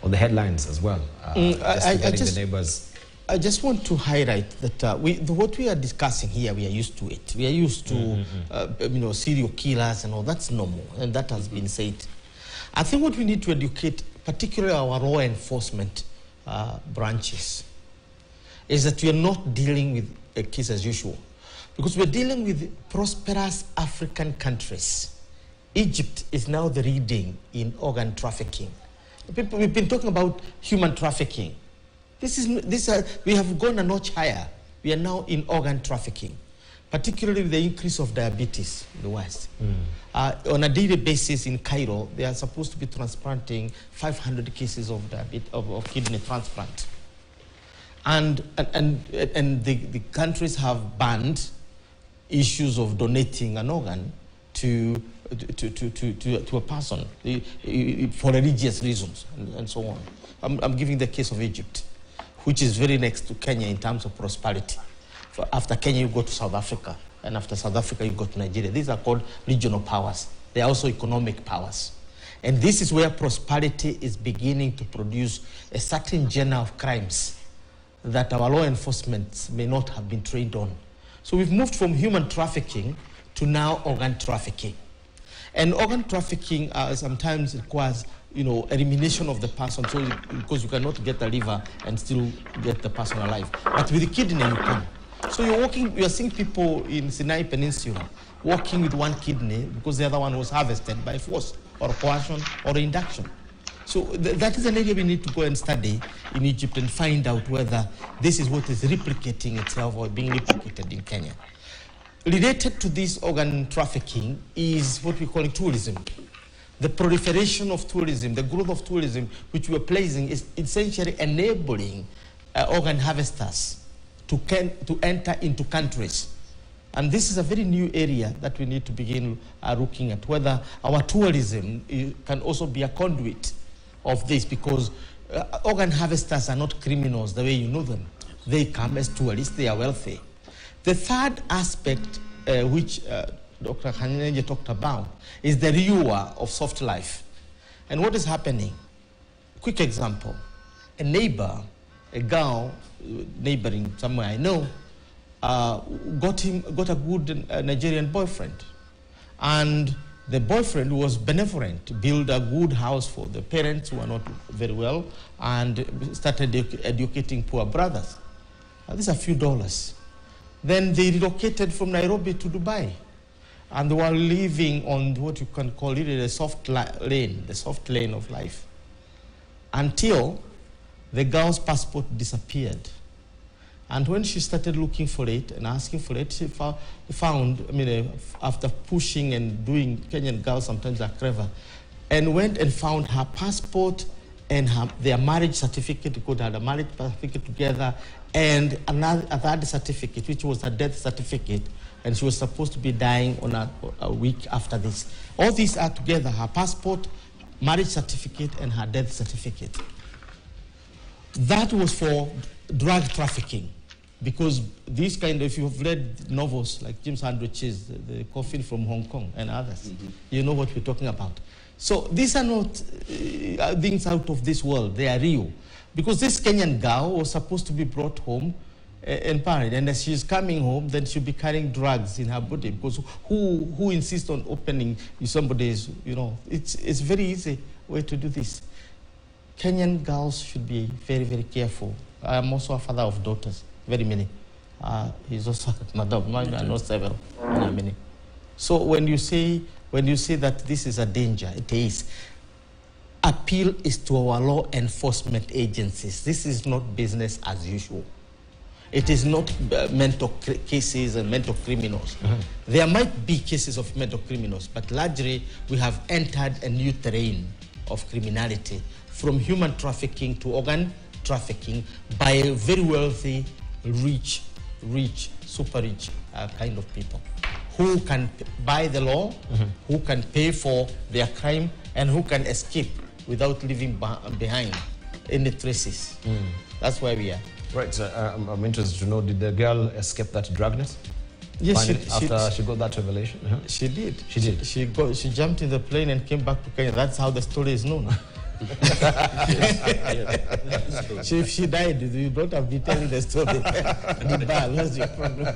on the headlines as well. The neighbors. I just want to highlight that what we are discussing here, we are used to it. We are used to serial killers and all. That's normal, and that has been said. I think what we need to educate, particularly our law enforcement branches, is that we are not dealing with a case as usual, because we're dealing with prosperous African countries. Egypt is now the leading in organ trafficking. We've been talking about human trafficking. We have gone a notch higher. We are now in organ trafficking, particularly with the increase of diabetes in the West. On a daily basis in Cairo, they are supposed to be transplanting 500 cases of kidney transplant. And the countries have banned issues of donating an organ to a person for religious reasons and so on. I'm giving the case of Egypt, which is very next to Kenya in terms of prosperity. After Kenya, you go to South Africa, and after South Africa, you go to Nigeria. These are called regional powers. They are also economic powers. And this is where prosperity is beginning to produce a certain genre of crimes that our law enforcement may not have been trained on. So we've moved from human trafficking to now organ trafficking. And organ trafficking sometimes requires, elimination of the person, because you cannot get the liver and still get the person alive. But with the kidney, you can. So you are seeing people in Sinai Peninsula walking with one kidney because the other one was harvested by force or coercion or induction. So that is an area we need to go and study in Egypt and find out whether this is what is replicating itself or being replicated in Kenya. Related to this organ trafficking is what we call tourism. The proliferation of tourism, the growth of tourism, which we are placing, is essentially enabling organ harvesters to enter into countries. And this is a very new area that we need to begin looking at, whether our tourism can also be a conduit of this, because organ harvesters are not criminals the way you know them. They come as tourists, they are wealthy. The third aspect, which Dr. Khanyenje talked about, is the lure of soft life. And what is happening? Quick example, a neighbor, a girl neighboring somewhere I know, got a good Nigerian boyfriend. And the boyfriend was benevolent, built a good house for the parents who are not very well, and started educating poor brothers. These are a few dollars. Then they relocated from Nairobi to Dubai. And they were living on what you can call it the soft lane, the soft lane of life. Until the girl's passport disappeared. And when she started looking for it and asking for it, she found, after pushing and doing, Kenyan girls sometimes are clever, and went and found her passport and their marriage certificate, because they had a marriage certificate together, and a third certificate, which was a death certificate, and she was supposed to be dying on a week after this. All these are together, her passport, marriage certificate, and her death certificate. That was for drug trafficking, because these kind of, if you've read novels like James Sandwich's The Coffin from Hong Kong and others, you know what we're talking about. So these are not things out of this world, they are real. Because this Kenyan girl was supposed to be brought home and married, and as she's coming home, then she'll be carrying drugs in her body, because who insists on opening somebody's, it's very easy way to do this. Kenyan girls should be very, very careful. I am also a father of daughters, very many. He's also a mother of mine, I know several, many. So when you say that this is a danger, it is. Appeal is to our law enforcement agencies. This is not business as usual. It is not mental cases and mental criminals. There might be cases of mental criminals, but largely we have entered a new terrain of criminality, from human trafficking to organ trafficking by a very wealthy, rich, super rich kind of people who can buy the law, who can pay for their crime, and who can escape without leaving behind any traces. That's where we are. Right, so I'm interested to know, did the girl escape that drugness? Yes, after she got that revelation? She did. She did? She jumped in the plane and came back to Kenya. That's how the story is known. So if she died, you don't have been telling the story. The bar, what's your problem?